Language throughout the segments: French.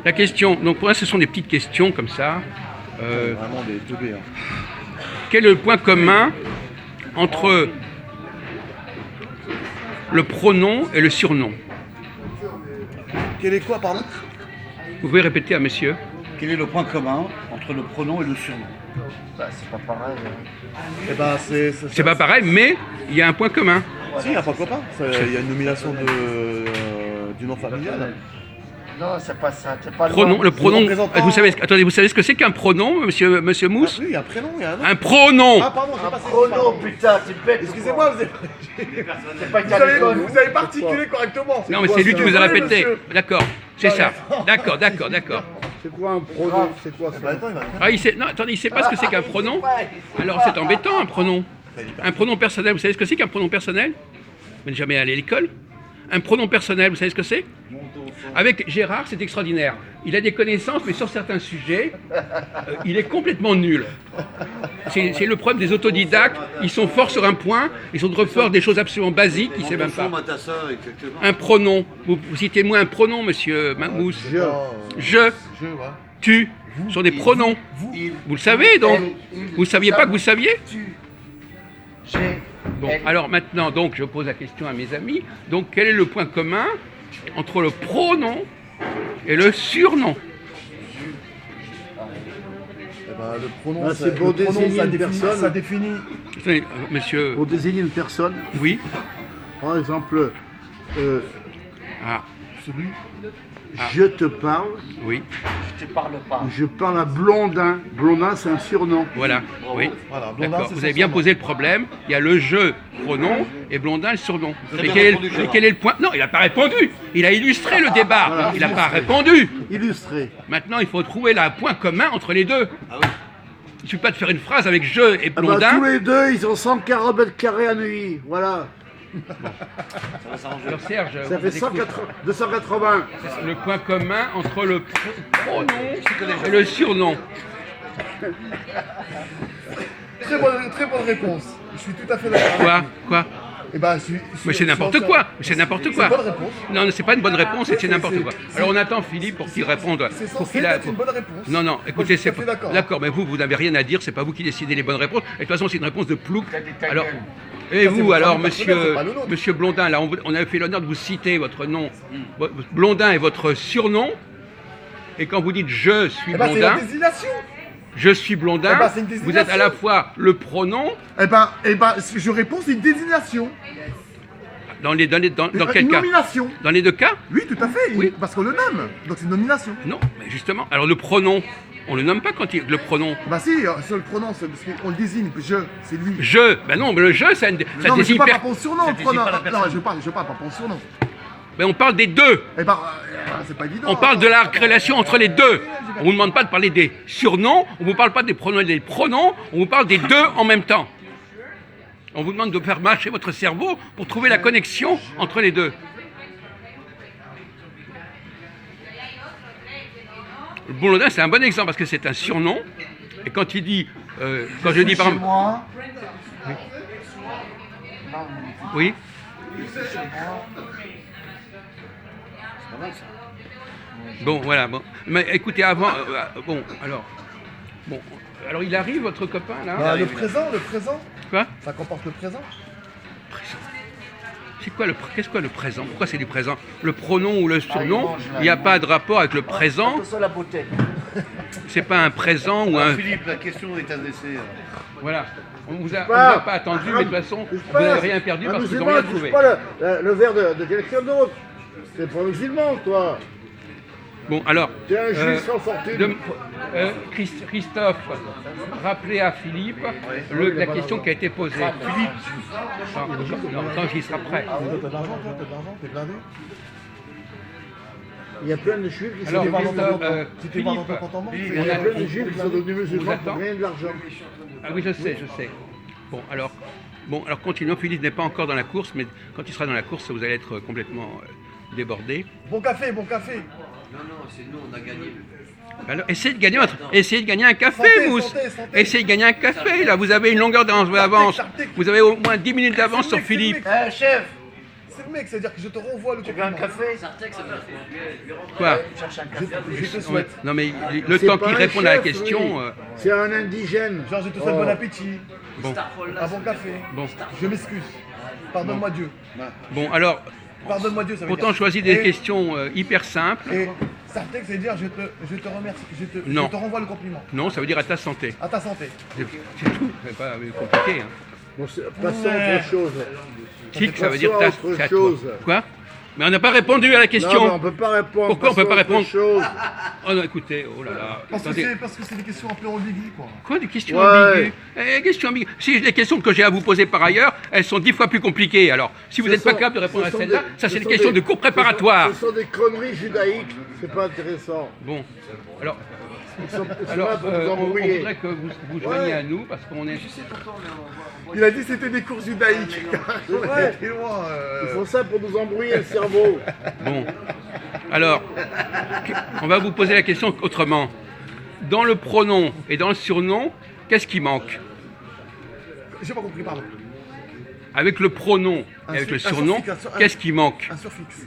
La question, donc pour moi, ce sont des petites questions comme ça. Vraiment des teubés. Hein. Quel est le point commun entre le pronom et le surnom? Quel est quoi, pardon? Vous pouvez répéter à monsieur? Quel est le point commun entre le pronom et le surnom? Bah, c'est pas pareil. Eh ben, C'est pas pareil, mais il y a un point commun. Si, il n'y a pas de copain. Il y a une nomination du nom familial. Non, c'est pas ça. C'est pas Pronom, le pronom. représentant- Attendez, vous savez ce que c'est qu'un pronom, monsieur Ah, Mousse? oui, il y a un prénom, il y a un nom. Un pronom. Ah, pardon, j'ai Un pas saisi, pronom, pardon. putain, c'est bête. Excusez-moi, C'est pas calicone. vous avez pas articulé correctement. Non, mais c'est lui qui vous a Oui, répété. monsieur. D'accord, c'est ça. D'accord. C'est quoi un pronom? C'est quoi Bah, ça? attends, il va Ah, non, attendez, il sait pas ce que c'est qu'un pronom? Alors c'est embêtant, un pronom. Un pronom personnel, vous savez ce que c'est qu'un pronom personnel? Vous n'êtes jamais allé à l'école? Un pronom personnel, vous savez ce que c'est? Avec Gérard, c'est extraordinaire. Il a des connaissances, mais sur certains sujets, il est complètement nul. C'est le problème des autodidactes. Ils sont forts sur un point, ils sont trop forts des choses absolument basiques, ils ne savent même pas. Un pronom. Vous citez-moi un pronom, monsieur Mousse. Je, ouais. tu, sont des pronoms. Vous le savez donc? Vous ne saviez pas que vous saviez? J'ai. Bon, alors maintenant, donc, je pose la question à mes amis. Donc, quel est le point commun entre le pronom et le surnom? Eh ben, le pronom, Ah, c'est pour le pronom, désigner ça une définit- personne. Ça définit. Attendez, monsieur, Pour désigner une personne, oui. par exemple, Ah, Celui. je te parle, oui, Je te parle pas. je parle à Blondin. Blondin, c'est un surnom. voilà, oui. Voilà, Blondin, D'accord, c'est vous son avez bien surnom. posé le problème. Il y a le je, pronom, et Blondin, le surnom. Mais bien quel, répondu, mais Gérard. quel est le point? Non, il n'a pas répondu. Il a illustré le débat. Voilà, Il n'a pas illustré. répondu. Illustré. Maintenant, il faut trouver le point commun entre les deux. Ah oui. Il ne suffit pas de faire une phrase avec je et Ah bah, Blondin. tous les deux, ils ont 140 mètres carrés à Neuilly. Voilà. Ça va s'arranger. Alors Serge, Ça on fait vous écoute. 280. Le point commun entre le pronom et le surnom. Très bonne réponse. Je suis tout à fait d'accord. Quoi? Quoi? Eh ben, Mais c'est n'importe quoi. Mais c'est n'importe quoi. C'est une bonne réponse. Non, c'est pas une bonne réponse, c'est C'est- n'importe c'est- quoi. c'est- Alors on attend Philippe pour qu'il réponde. C'est Pour censé qu'il a- être une bonne réponse. Non, non, Moi, écoutez, je suis c'est tout à fait d'accord. d'accord, mais vous n'avez rien à dire, c'est pas vous qui décidez les bonnes réponses. Et de toute façon, c'est une réponse de plouc. T'as dit ta Alors, gueule. et Ça, c'est vous, votre alors, avis personnel, monsieur, c'est pas le nôtre. monsieur Blondin, là, on avait fait l'honneur de vous citer votre nom. Blondin est votre surnom. Et quand vous dites je suis Eh ben, c'est la Blondin, désignation. je suis Blondin, Eh ben, c'est une vous êtes désignation. à la fois le pronom Eh ben, je réponds, c'est une désignation. dans quel Une cas? nomination. Dans les deux cas? Oui, tout à fait. Oui. Parce qu'on le nomme. Donc c'est une nomination. Non, mais justement. Alors le pronom, on le nomme pas quand il le pronom. Bah si, sur le pronom, c'est parce qu'on le désigne. Je, c'est lui. Je, ben non, mais le je, ça non, mais je désigne parle per- pas pour surnom, ça le désigne pronom. pas la Non, personne. je parle pas pour surnom. Mais on parle des deux. Eh ben, c'est pas évident. On parle de la relation entre les deux. On vous demande pas de parler des surnoms, on vous parle pas des pronoms et des pronoms, on vous parle des deux en même temps. On vous demande de faire marcher votre cerveau pour trouver la connexion entre les deux. Le Blondin, c'est un bon exemple parce que c'est un surnom. Et quand il dit, quand je dis par Chez exemple, moi. oui, bon, voilà, bon. Mais écoutez, avant, bon, alors il arrive votre copain là. Bah, le présent, Quoi? ça comporte le présent. C'est quoi qu'est-ce que le présent? Pourquoi c'est du présent? Le pronom ou le surnom, mange, là, il n'y a il pas de rapport avec le présent. C'est ça la beauté. C'est pas un présent ou un. Philippe, la question est adressée. Voilà. On vous a Pas. pas attendu, mais de toute façon, Touche vous pas. n'avez rien perdu Ah, parce que vous musulman, n'avez rien touche trouvé. pas le verre de quelqu'un d'autre. C'est pas musulman, toi. Bon, alors. T'es un juif sans fortune. Christophe, rappelez à Philippe la question qui a été posée. Philippe. Non, quand il sera prêt. T'as de l'argent, toi, t'es blindé. Il y a plein de juifs qui sont Alors, devenus Christophe, Si tu vas dans ton Philippe. compte en banque, Il y a plein de juifs qui sont devenus musulmans attend. pour gagner de l'argent. Ah oui, je sais. Bon, alors continuons. Philippe n'est pas encore dans la course, mais quand il sera dans la course, vous allez être complètement débordé. Bon café, bon café. Non, c'est nous, on a gagné. Alors, essayez de gagner un café, Santé, Mousse. santé, santé. Essayez de gagner un café, là. Vous avez une longueur d'avance. Vous avez au moins 10 minutes d'avance sur Philippe. Chef, c'est le mec, c'est-à-dire que je te renvoie le Tu veux un compliment. café? Quoi? Tu cherches un Je, café? je te Ouais. souhaite. Non mais le C'est temps pas qu'il un réponde à la chef, question... lui. C'est un indigène. Genre, je te souhaite Oh. bon appétit, bon, un bon café. bon, Je m'excuse. Pardonne-moi Dieu. bon, alors, Pardonne-moi Dieu, ça veut pourtant dire. choisis des Et- questions hyper simples. Et Sartek, c'est dire je te remercie, Non. je te renvoie le compliment. Non, ça veut dire à ta santé. À ta santé. C'est tout, c'est pas compliqué. Hein. Bon, passons à autre chose. Si, que ça veut dire Passons à ta, autre c'est à toi. chose. Quoi? Mais on n'a pas répondu à la question. Non, mais on peut pas répondre. Pourquoi on peut Passons pas à autre répondre chose. Oh non, écoutez, oh là là. Parce que Attendez. c'est des questions un peu ambiguës, quoi. Quoi, des questions Ouais. ambiguës? Questions ambiguës. Si les questions que j'ai à vous poser par ailleurs, elles sont 10 fois plus compliquées. Alors, si vous Ce n'êtes pas sont- capable de répondre ce à sont celle-là, des- ça ce c'est des sont questions des- de cours préparatoires. Ce sont des conneries judaïques. C'est pas intéressant. Bon, alors, Ils sont alors là pour vous on embrouiller. voudrait que vous joigniez à nous parce qu'on est... Il a dit que c'était des cours judaïques. C'est vrai. T'es loin. Ils font ça pour nous embrouiller le cerveau. Bon, alors, on va vous poser la question autrement. Dans le pronom et dans le surnom, qu'est-ce qui manque? J'ai pas compris, pardon. Avec le pronom Un et avec le sur- un surnom, surfixe, un- qu'est-ce qui manque? Un surfixe.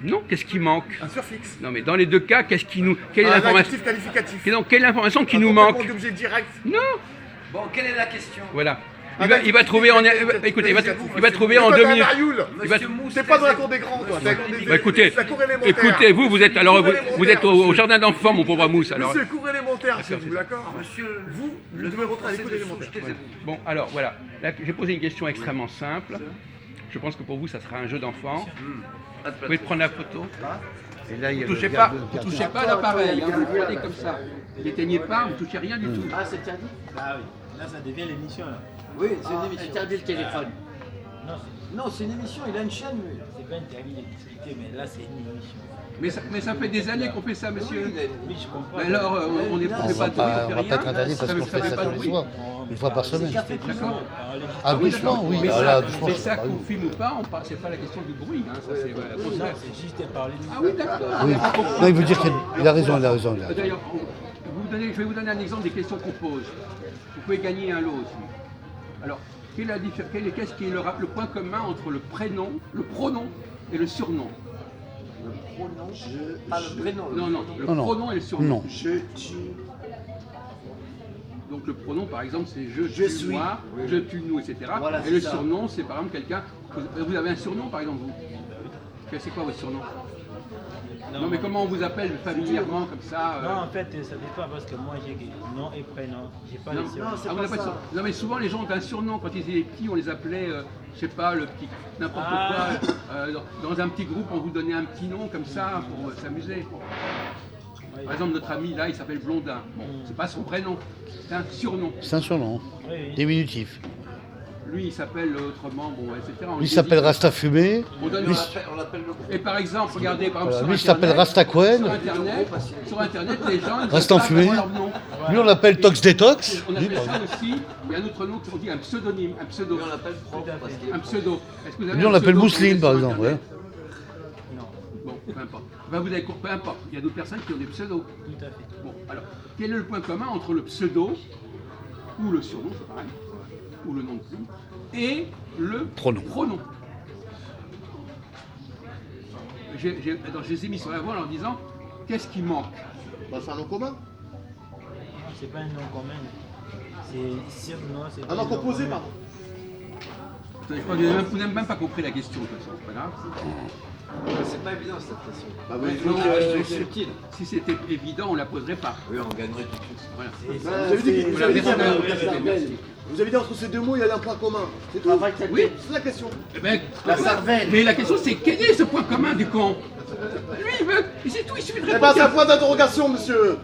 Non, qu'est-ce qui manque? Un surfixe. Non, mais dans les deux cas, qu'est-ce qui nous... Quelle est Un l'information? adjectif qualificatif. Quelle est l'information qui Un nous complément manque? d'objet direct. Non. Bon, quelle est la question? Voilà. Un Il va trouver en... adjectif Écoutez, il qualificatif. va trouver en Toi, 2 t'es un minutes. Marioul. Il va- Monsieur Mousse, T'es pas dans la cour des grands, toi. T'es dans Bah, écoutez, la cour élémentaire. écoutez, vous êtes alors Cour élémentaire, vous êtes au monsieur. jardin d'enfants, mon pauvre Mousse. Alors, Monsieur, cours élémentaire, c'est vous, c'est ça. d'accord? Monsieur, Vous devez rentrer à l'école élémentaire. bon, alors voilà. Là, j'ai posé une question extrêmement simple. Je pense que pour vous, ça sera un jeu d'enfant. Vous pouvez prendre la photo. Et là, il y a Vous touchez pas à l'appareil. Vous le faites comme ça. N'éteignez pas, vous touchez rien du tout. Ah, c'est interdit? Ah oui, là ça devient l'émission là. Oui, c'est Ah, une émission. interdit le téléphone. Non, Non, c'est une émission, il a une chaîne, lui. c'est pas interdit de discuter, mais là c'est une émission. Mais ça fait des années qu'on fait ça, monsieur. Oui, je comprends. Mais alors, on ne fait pas de bruit, on fait va pas être rien. interdit parce qu'on fait ça pas de tous les bruit. soirs, une fois par semaine. D'accord. Ah, doucement, oui. Mais Ah, ça, là, doucement, mais c'est ça pas qu'on ouf. filme ou pas, c'est pas la question du bruit. Hein, ça, c'est au Non, contraire. c'est juste parler de Ah oui, d'accord. Oui. Non, il veut dire qu'il a raison, il a raison. D'ailleurs, je vais vous donner un exemple des questions qu'on pose. Vous pouvez gagner un lot aussi. Alors, qu'est-ce qui est le point commun entre le prénom, le pronom et le surnom? Pas le prénom. Non, non, le Non, non. pronom et le surnom. Non. Je, tu. Donc le pronom, par exemple, c'est je, Je tu, suis. moi, Oui. je, tu, nous, etc. Voilà, et c'est le ça. surnom, c'est par exemple quelqu'un... Vous avez un surnom, par exemple, vous? C'est quoi votre surnom? Non, mais comment on vous appelle familièrement, comme ça Non, en fait, ça dépend parce que moi j'ai nom et prénom. J'ai pas Non, de surnom. ah, vous n'avez pas de surnom. Non, mais souvent les gens ont un surnom. Quand ils étaient petits, on les appelait, je sais pas, le petit, n'importe Ah. quoi. Dans un petit groupe, on vous donnait un petit nom comme ça pour s'amuser. Par exemple, notre ami là, il s'appelle Blondin. Bon, c'est pas son prénom, c'est un surnom. C'est un surnom, Oui, oui. diminutif. Lui, il s'appelle autrement, bon, etc. On Lui lui s'appelle dit- Rasta Fumé. On donne Lui, On l'appelle le groupe. Et par exemple, regardez, par exemple, Voilà, sur lui, il s'appelle Internet, Rasta Cohen. sur Internet, les gens, ils Reste en savent pas fumée. comment leur nom. Lui, on l'appelle Tox Detox. On Lui, appelle pardon. ça aussi, il y a un autre nom qu'on dit un pseudonyme, un pseudo. Lui, on l'appelle prof parce qu'il est Un pseudo. Est-ce que vous avez Lui, on un l'appelle pseudo Mousseline, par sur exemple. Internet Ouais. Non, Bon, peu importe. Ben, vous avez peu importe. Il y a d'autres personnes qui ont des pseudos. tout à fait. Bon, alors, quel est le point commun entre le pseudo, ou le surnom, c'est pareil, ou le nom de plume, et le Pronom. Je les ai mis sur la voie en leur disant, qu'est-ce qui manque? Bah, c'est un nom commun. Non, c'est pas un nom commun. C'est surnom, c'est pas Un nom nom composé, commun. pardon. Je crois que vous n'avez même pas compris la question, de toute façon, c'est pas grave. C'est pas évident cette question. Bah oui, Non, C'est subtil. si c'était évident, on la poserait pas. Oui, on gagnerait tout de suite. Voilà. C'est- Vous avez dit Voilà, merci, qu'il merci. vous avez dit entre ces deux mots, il y a un point commun. C'est tout. Travail tête. Oui. C'est la question. Eh ben, La cervelle. mais la question c'est quel est ce point commun du con? Lui il veut, et c'est tout, il suffit de Eh ben, répondre. c'est un point d'interrogation, monsieur.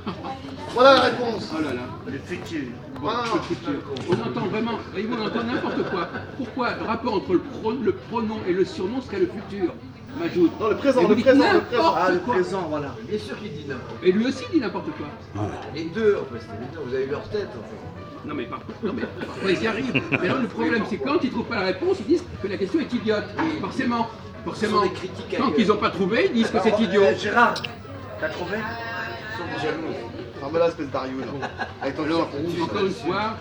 Voilà la réponse. Oh là là. Le futur. Bon, le futur. On entend vraiment, voyez-vous, on entend n'importe quoi. Pourquoi le rapport entre le pronom et le surnom serait le futur, Majoud? Non, le présent, Et vous le dites présent, le n'importe présent. Ah, le quoi. présent, voilà. Bien sûr qu'il dit n'importe Et lui aussi dit n'importe quoi. Les deux, en fait, c'est les deux. Vous avez leur tête, en fait. Non mais parfois ils y arrivent. Mais alors le problème c'est quand ils trouvent pas la réponse, ils disent que la question est idiote. Forcément. Ce sont des critiques à Tant gueule. qu'ils n'ont pas trouvé, ils disent que c'est idiot. Gérard, t'as trouvé? Ils sont jaloux. Non, mais là, espèce d'Ariou, là. Avec ton Alors, encore une fois,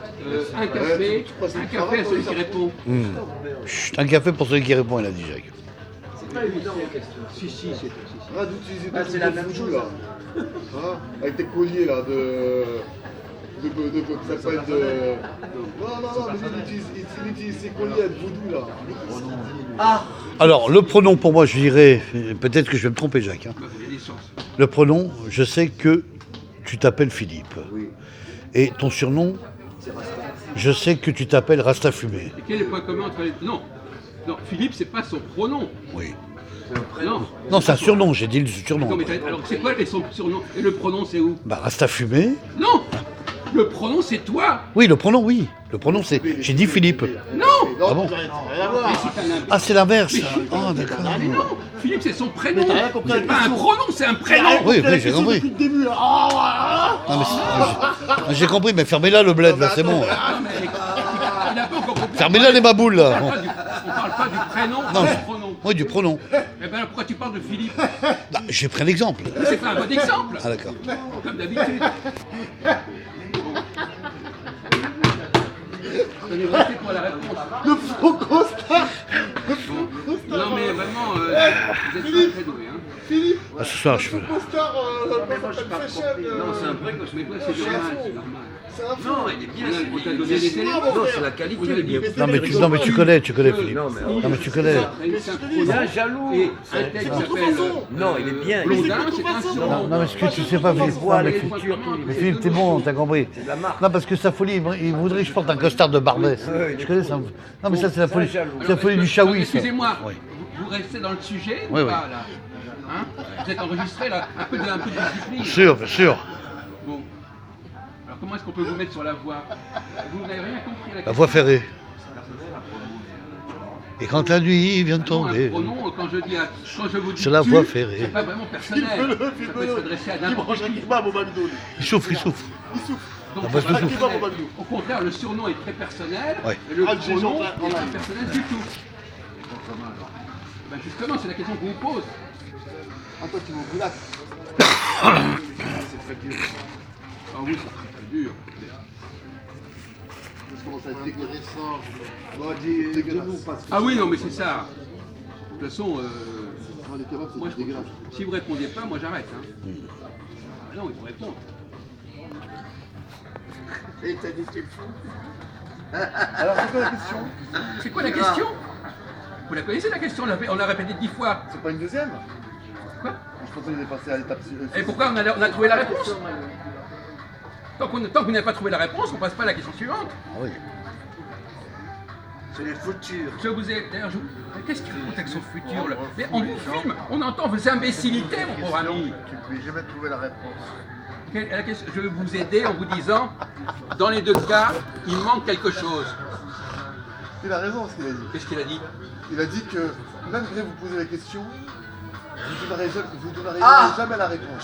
un café, tu passes un du café travail à pour celui les qui enfants. répond. Chut, un café pour celui qui répond, il a dit Jacques. pas évident vos questions. Si, si, c'est... Arrête d'utiliser Ah, ton c'est la truc même foutu, chose. là. Hein, avec tes colliers là ça s'appelle de. Non, mais il utilise ses colliers de voodoo là. Ah, Alors, le pronom, pour moi, je dirais, peut-être que je vais me tromper, Jacques. Hein. Il y a des sens. Le pronom, je sais que tu t'appelles Philippe. Oui. Et ton surnom, je sais que tu t'appelles Rastafumé. Et quel est le point commun entre les... Non, non, Philippe, c'est pas son pronom. Oui. C'est un prénom. Non. Non, c'est un surnom, j'ai dit le surnom. Non, mais alors, c'est quoi son surnom? Et le pronom, c'est où? Bah, Rastafumé. Non. Le pronom, c'est toi. Oui, le pronom, oui. Le pronom, c'est. J'ai dit Philippe. Non. Ah bon? Rien à voir. Mais c'est un Ah, c'est l'inverse. Oh, d'accord. Mais non, Philippe, c'est son prénom. Mais t'as rien compris à la C'est pas un question. pronom, c'est un prénom. Oui, oui, j'ai compris. Depuis le début là. Ah, Non, mais j'ai compris, mais fermez-la le bled, là, c'est bon. Non, mais il n'a pas encore compris. Fermez-la les baboules, là. Bon. On parle pas du prénom, Non, du je- pronom. Oui, du pronom. Eh ben, pourquoi tu parles de Philippe? Bah, j'ai pris un exemple. C'est pas un bon exemple. Ah, d'accord. Comme d'habitude. Merci pour la réponse. le faux costard. Non, mais vraiment, vous êtes très doué. Hein. Philippe, Ah, ce soir, je peux. costard. mais moi, j'ai pas compris. Non, c'est un vrai gosse, mais toi, c'est normal. C'est normal. C'est un fou. Non, il est bien. On t'a donné des éléments. Non, c'est la qualité. Vous avez il est dit- bien. Non, mais tu connais, Philippe. Non, mais Non, mais tu connais. C'est un pronom. C'est un jaloux. Et un tel qui s'appelle Non, il est bien. Blondin, c'est un surnom. Non, non, mais ce que tu sais pas, Philippe. voit Non, mais les Philippe, futurs, tous les- mais Philippe, t'es bon, t'as compris. la marque. Non, parce que sa folie, il voudrait que je porte un costard de Barbès. Ouais, Tu connais ça? Non, mais ça, c'est la folie. jaloux. C'est la folie du chaoui, ça. Excusez-moi, Oui. vous restez dans le sujet Oui, ou oui. pas, là hein? Vous êtes enregistré, là, un peu de discipline. Bien sûr, bien sûr. Bon. Alors, comment est-ce qu'on peut vous mettre sur la voie? Vous n'avez rien compris à la La question. voie ferrée. Et quand la nuit vient de Non, un tomber. pronom, quand je vous dis C'est la tu, voie ferrée. c'est pas vraiment personnel. Ça peut s'adresser à Il n'importe mange un qui. kebab au McDo. Il souffre, il souffre. Il souffre. Donc, Ah, bah, c'est pas je me souffle. personnel. Au contraire, le surnom est très personnel, Ouais. et le Ah, pronom j'ai- n'est pas personnel du tout. Ben justement, c'est la question qu'on vous pose. Ah, toi, tu m'en boulac. C'est très dur. Ah oui, c'est très dur. Ça commence à être dégueulassant. Bon, dis-nous pas. Ah oui, non, mais c'est ça. De toute façon, Les kebabs, moi, c'est dégueulasse. si vous répondez pas, moi j'arrête. Hein. Ah non, il faut répondre. et t'as dit t'es fou. Alors, c'est quoi la question? C'est quoi la question? Vous la connaissez la question? On l'a répété 10 fois. C'est pas une deuxième? Quoi? Je pensais qu'il est passé à l'étape suivante. Et pourquoi on a trouvé la réponse? Tant que vous n'avez pas trouvé la réponse, on passe pas à la question suivante. Ah oui. C'est les futurs. Je vous ai. D'ailleurs, qu'est-ce qu'il faut avec son futur là? Mais on vous filme, on entend vos imbécilités, mon pauvre ami. Tu ne peux jamais trouver la réponse. Je vais vous aider en vous disant, dans les deux cas, il manque quelque chose. Il a raison ce qu'il a dit. Qu'est-ce qu'il a dit? Il a dit que malgré vous poser la question, vous donnerez Ah jamais la réponse.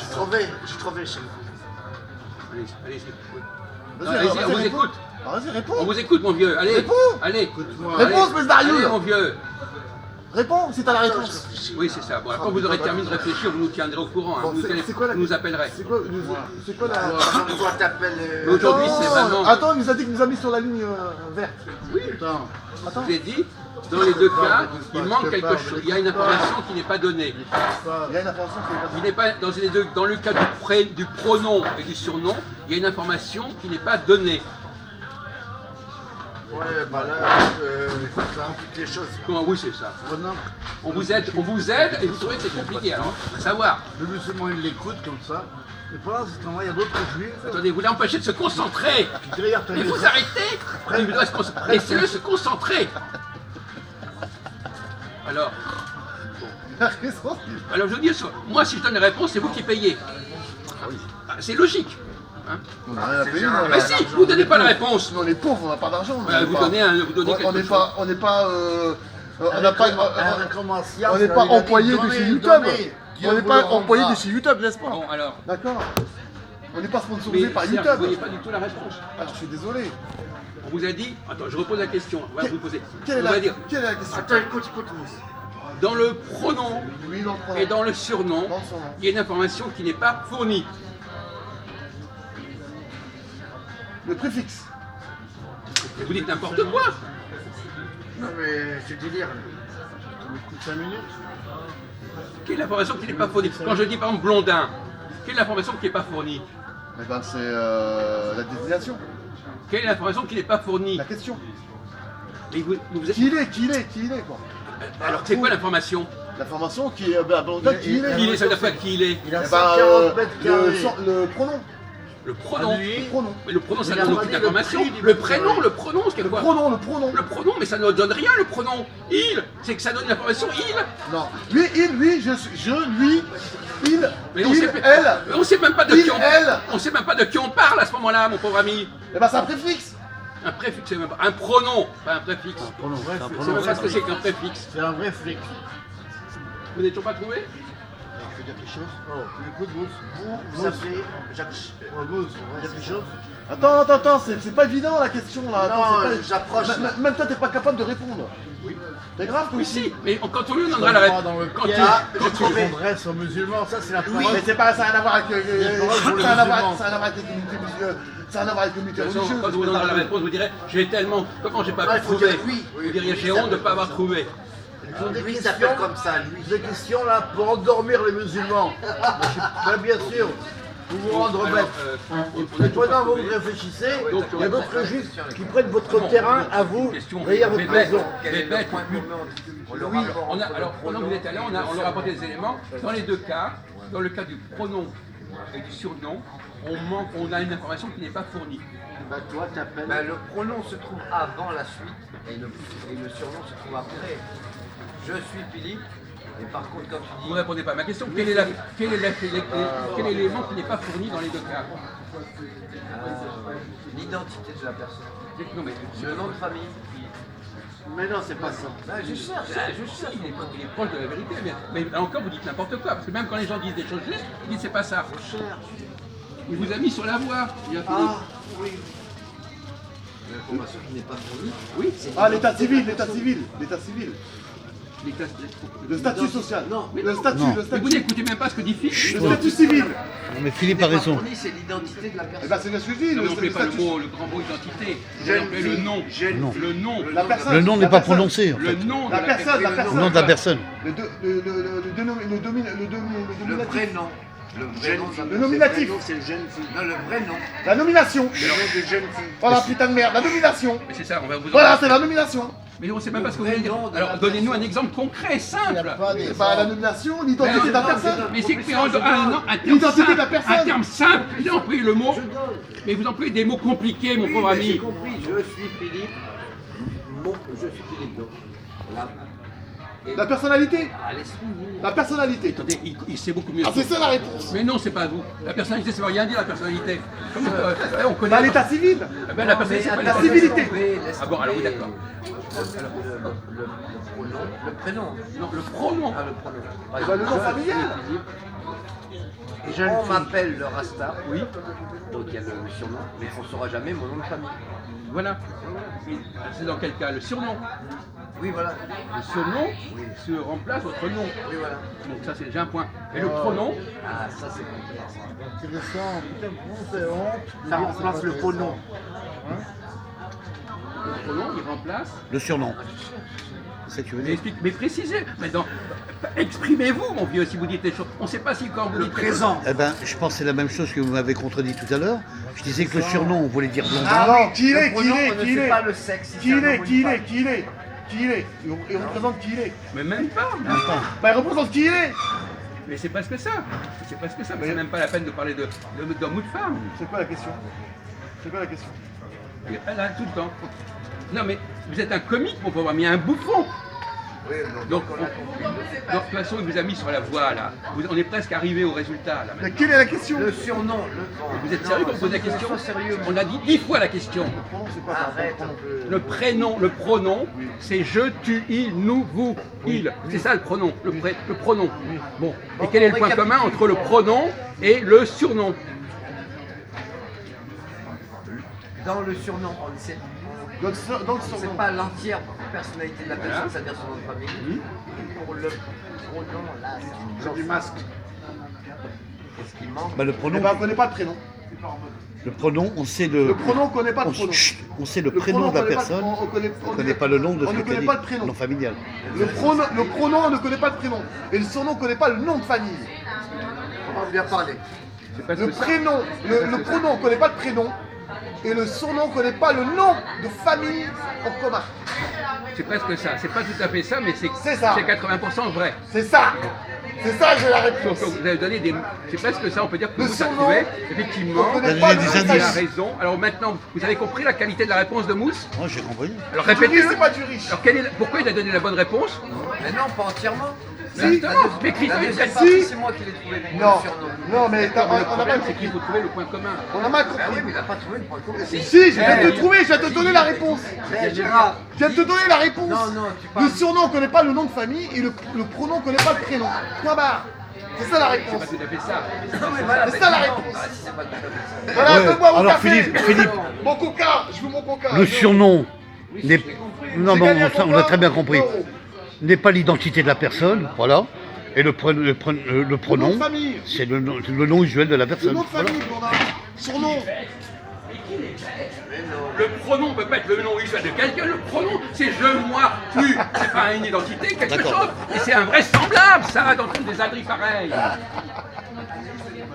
J'ai trouvé chez vous. Allez, allez, Vas-y, non, allez-y, vas-y, on vous réponds. écoute. Ah, vas-y, On réponds. vous écoute, mon vieux. Allez, Réponds. allez. Réponds, espèce d'Arieux. Allez, mon vieux. Réponds si t'as la réponse. Oui, c'est ça. Bon, quand vous aurez terminé de réfléchir, vous nous tiendrez au courant. Hein. Bon, c'est quoi la Vous nous appellerez. C'est quoi la. Toi t'appelles. Mais aujourd'hui, c'est vraiment. Attends, il nous a dit qu'il nous a mis sur la ligne verte. Je vous ai dit, dans les deux cas, il manque quelque chose. Il y a une information qui n'est pas donnée. Il y a une information qui est pas. Il n'est pas dans les deux, dans le cas du pronom et du surnom, il y a une information qui n'est pas donnée. Ouais, bah là, ça complique les choses. Comment? Oui, c'est ça. Prenons. On vous aide et vous trouvez que c'est compliqué. Alors, à savoir. Le monsieur moi il l'écoute comme ça. Et pendant ce temps-là, il y a d'autres juifs. Attendez, vous l'empêchez de se concentrer. Derrière, t'as Mais les vous arrêtez. Il doit se concentrer. Laissez-le se concentrer. Alors, Il a raison. alors je veux dire, moi, si je donne les réponses, c'est vous qui payez. Ah, c'est logique. Hein? On n'a rien à payer, nous, Mais là. si, vous ne donnez pas la réponse. Nous, on est pauvres, on n'a pas d'argent. nous, on est Vous pas- donnez, on quelque n'est chose. pas, on n'est pas, on n'a pas, on n'est On pas employé de chez YouTube. On n'est pas employé de chez YouTube, n'est-ce pas? Bon, alors. D'accord. On n'est pas sponsorisé Mais par Serge, vous ne YouTube. voyez pas du tout la réponse. Ah, je suis désolé. On vous a dit. Attends, je repose la question. On va vous poser. Quelle est On va dire. la question? Attends, écoute, nous. Dans le pronom Oui, dans le pronom. et dans le surnom, Dans son nom. il y a une information qui n'est pas fournie. Le préfixe. Vous dites n'importe quoi. Non, mais c'est délire. coup de 5 minutes. Quelle est l'information qui n'est pas fournie? Quand je dis par exemple blondin, quelle est l'information qui n'est pas fournie? Eh ben, c'est la désignation, Quelle est l'information qui n'est pas fournie? la question. Mais vous êtes... Qui il est, quoi. Alors c'est quoi l'information? L'information qui est blondin, qui il est. Qui il est, ça veut dire quoi qui il est? Il a Eh ben, 140 mètres carrés. le pronom. Le pronom. Le pronom. Mais le pronom, ça Il a donne pas aucune dit le information. prix du Le mètre prénom, carré. le pronom, c'est Le quoi? pronom. Le pronom, mais ça ne donne rien, le pronom. Il, c'est que ça donne l'information il. Non. Lui, lui, il, Mais on il, sait, elle. mais on sait même pas de Il, qui on elle. On sait même pas de qui on parle à ce moment-là, mon pauvre ami. Eh ben, c'est un préfixe. Un préfixe, c'est même pas. Un pronom, pas un préfixe. C'est même pas ce que c'est qu'un préfixe. C'est un vrai flic. Vous n'avez toujours pas trouvé? Je veux dire quelque chose. Oh, écoute, Vous appelez Jacques. Vous dire quelque chose. Attends, c'est pas évident la question là. Attends, Non, c'est pas- j'approche. Même toi, t'es pas capable de répondre. Oui. C'est grave, toi Oui, aussi. si, mais quand on lui donnera la réponse. Dans le Quand piège, tu- quand tu répondrais aux musulmans, ça c'est la parole. Mais c'est pas, ça n'a rien à voir avec. paroles pour les Ça n'a rien à voir musulmans. ça n'a rien à voir avec les communautés musulmanes. Ça n'a rien à voir avec les De communautés toute façon, religieuses. quand vous donnerez la réponse, vous direz j'ai tellement. Comment j'ai pas Ah, pu il faut trouver? dire oui. Vous diriez j'ai honte de ne pas avoir trouvé. Lui, il s'appelle comme ça, lui. Des questions là pour endormir les musulmans. Ben, bien sûr, vous vous rendre bête. On a Et toujours pas pendant que vous trouvé. réfléchissez, Donc, il y a d'autres juifs qui prennent votre Bon, terrain à vous, question et à votre bébête, maison. bébête, oui. On a, alors, pendant que vous êtes allé, on leur a apporté des éléments. Dans les deux cas, dans le cas du pronom et du surnom, on a une information qui n'est pas fournie. Bah, toi, t'appelles. Ben, le pronom se trouve avant la suite et le surnom se trouve après. Je suis Philippe, et par contre, quand tu Vous dis. ne répondez pas à ma question. Quel est quel élément qui n'est pas fourni dans les deux cas? L'identité de la personne. Non, mais Le nom de famille. Mais non, c'est pas ça. Je cherche. il est proche de la vérité. Mais là encore, vous dites n'importe quoi. Parce que même quand les gens disent des choses justes, ils disent c'est pas ça. Il vous a mis sur la voie. Il a fini. Oui. L'information qui n'est pas fournie. Oui. Ah, l'état civil. Le statut social. Non. Le statut, Non. le Mais vous statut. n'écoutez même pas ce que dit Philippe. Le statut civil. Non, mais Philippe a raison. Fournie, c'est l'identité de la Eh personne. ben, c'est ce que je dis. Non, Le mais on ne pas le statut. mot, le grand mot identité. Jeune On appelait le fille. nom. Jeune Non. Le nom. La personne. Le nom n'est la pas personne. prononcé, en Le fait. nom de La personne, la personne. Le nom de la personne. Le Le dominatif. vrai nom. Le vrai nom. Le nominatif. C'est le jeune fille. Non, le vrai nom. La nomination. Le nom de jeune fille. Voilà, putain de merde. La nomination. Mais c'est ça, on va vous en Voilà, c'est la nomination. Mais on ne sait même pas ce que vous voulez dire. Alors donnez-nous un exemple concret, simple. Eh ben, la nomination, l'identité de la personne. Mais c'est que un terme L'identité de la simple, personne. un terme simple, vous employez le mot, mais vous employez des mots compliqués, mon pauvre Mais j'ai ami. compris, je suis Philippe. Je suis Philippe. Donc, là. Et- La personnalité. Ah, laisse-nous. La personnalité. Attendez, il sait beaucoup mieux. Ah, c'est ça la réponse. Mais non, c'est pas vous. La personnalité, ça veut rien dire, la personnalité. Comme, on connaît Bah, l'état civil. Eh ben, la personnalité, c'est pas la l'état civilité. Ah bon, alors oui, d'accord. Le prénom. Non, le pronom. Ah, le pronom. Eh ben, le nom familial. On m'appelle le Rasta. Oui. Donc il y a le surnom, mais on ne saura jamais mon nom de famille. Voilà. C'est dans quel cas? Le surnom. Oui, voilà. Le surnom se remplace votre nom. Oui, voilà. Donc ça, c'est déjà un point. Et le pronom, Ah, ça c'est compliqué. Intéressant, putain, comment c'est honte. Ça remplace le faux nom. le pronom, il remplace. Le surnom. C'est ça que tu veux Mais, dire? explique, mais précisez. Maintenant, exprimez-vous, mon vieux, si vous dites les choses. On ne sait pas si quand vous Le dites présent. Eh ben, je pense que c'est la même chose que vous m'avez contredit tout à l'heure. Je disais que le surnom, on voulait dire blondin. Ah non, qui il est, Le qui il pronom, est, on ne qui il sait est. pas le sexe. si Qui c'est un il est, homme ou qui il une est, femme. qui il est. Qui il est. Il représente qui il est. Mais même pas. Bah, il représente qui il est. Mais c'est presque ça. C'est presque ça. Mais c'est même pas la peine de parler d'homme ou de femme. C'est quoi la question? C'est quoi la question? Là, tout le temps. Non, mais vous êtes un comique, mon pauvre ami, un bouffon. Oui, Donc, on a compris. donc, de toute façon, il vous a mis sur la voie, là. On est presque arrivé au résultat, là, Mais maintenant. quelle est la question? Le surnom. Vous êtes sérieux quand vous posez la question? Sois sérieux. On a dit 10 fois la question. Pronom, c'est pas ça. Arrête un peu. Le prénom, le pronom, c'est je, tu, il, nous, vous, il. C'est ça le pronom, le pronom. Bon. Et quel est le point commun entre le pronom et le surnom? Dans le surnom, on ne sait Dans le surnom. c'est pas l'entière personnalité de la personne, Voilà. c'est-à-dire son nom de famille. Et pour le pronom, là, c'est C'est du masque. Qu'est-ce qui manque? Bah, le Eh pronom. ben, on connaît pas le prénom. Le pronom, on sait Le pronom, on ne connaît pas de on, pronom. chut, on sait le Le prénom pronom, de la on connaît pas- personne, on connaît- on ne connaît pas le nom de on ce ne que tu connaît as dit. pas le prénom. Nom familial. Le pronom, on ne connaît pas le prénom. Et le surnom, on ne connaît pas le nom de famille. On va bien parler. C'est parce Le que ça- prénom, le pronom, on ne connaît pas le prénom. Et le surnom, on ne connaît pas le nom de famille en commun. c'est presque ça. C'est pas tout à fait ça, mais C'est ça. c'est 80% vrai. C'est ça. C'est ça, j'ai la réponse. Donc, vous avez donné des. C'est presque ça, on peut dire que Le vous avez surnom, trouvé, effectivement. on connaît Vous pas avez le des nom de Il a indices. famille. raison. Alors maintenant, vous avez compris la qualité de la réponse de Mousse? Moi, j'ai compris. Alors Du riche, répétez-le. c'est pas du riche. Alors pourquoi il a donné la bonne réponse? Mais non, pas entièrement. Justement, mais La Christophe, deuxième si. partie, c'est moi qui l'ai trouvé. Non, Le surnom. non, mais Le on n'a pas problème, c'est compris. qu'il faut trouver le point commun. On a mal Ah oui, compris. mais il n'a pas trouvé le point commun. Si, je viens de te trouver, je viens de te donner la réponse. Mais Gérard, Je viens de te donner la réponse. Non, non, tu parles. Le surnom, on ne connaît pas le nom de famille et le pronom, on ne connaît pas le prénom. Point barre. C'est ça la C'est réponse. pas tout à fait ça. Non, mais voilà, C'est mais ça, la non. réponse. Ah, si c'est pas tout à fait ça. Voilà, Ouais, donne-moi mon alors, café. Philippe, Mon coca, je veux mon coca. le surnom n'est non, J'ai bon, gagné un on a coca, très bien compris. 1 euro. N'est pas l'identité de la personne, voilà. Et le Le nom pronom, de famille. c'est le nom usuel de la Le personne. nom de Voilà. famille, on a. Surnom. Le pronom peut pas être le nom usuel de quelqu'un. Le pronom, c'est je, moi, tu. C'est pas une identité, quelque D'accord. chose. Et c'est invraisemblable, ça, d'entendre des âneries pareilles.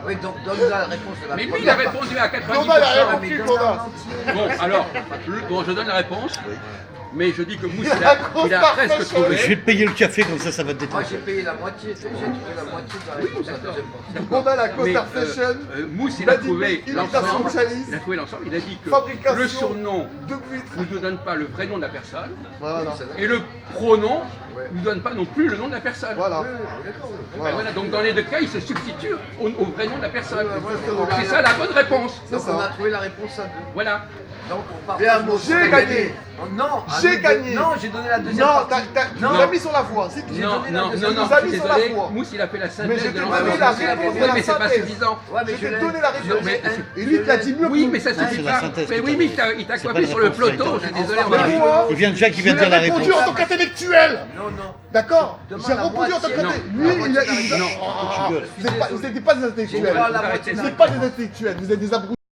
Oui, donc donne la réponse de la Mais lui, première il a partie. répondu à 90%. Thomas, il a rien mais compris, donne Thomas. la Bon, alors, bon, je donne la réponse. Mais je dis que Mousse, Il a il a parfait presque choisi. Je vais trouvé. te payer le café, comme ça va te Moi, détendre. j'ai payé la moitié, j'ai trouvé la moitié de la réponse de la deuxième partie. On a la Mais Costa Fashion. Mousse, il Il a a dit trouvé imitation l'ensemble. Chalice. Il a trouvé l'ensemble. Il a dit que Fabrication le surnom de buitres. ne nous donne pas le vrai nom de la personne. Voilà. Et le pronom ne nous donne pas non plus le nom de la personne. Voilà. Ben voilà, donc dans les deux cas, il se substitue au vrai nom de la personne. voilà. C'est ça la bonne réponse. Donc ça. on a trouvé la réponse à deux. Voilà. Donc on part. Bien, j'ai gagné. Non, à J'ai nous gagné. deux. Non, j'ai donné la deuxième Non, partie. tu nous as mis sur la voie. C'est tout. Non, donné la non, deuxième non, non, nous a je mis suis sur la désolé. voie. Mousse, il a fait la Mais synthèse je de t'ai l'ensemble. donné la Oui, réponse de mais la c'est pas synthèse. suffisant. Ouais, mais Je je t'ai l'ai- donné la je réponse. l'ai- Et lui, il a dit mieux que Oui, nous. mais ça c'est suffit la pas. synthèse Mais que oui, t'as mais donnée. il t'a C'est coiffé pas sur la le réponse peloton. Je suis véritable. désolé. on Bah, va dire. moi, Il vient déjà qui vient de j'ai dire la répondu réponse. en tant qu'intellectuel. Non, non. D'accord. Demande J'ai la répondu en tant moitié. qu'intellectuel. Non. Lui, La il a. moitié de la il- réponse. Ah, Vous n'êtes pas des J'ai intellectuels. droit à la Vous moitié de Vous la n'êtes pas des réponse. intellectuels. Vous êtes des abrutis.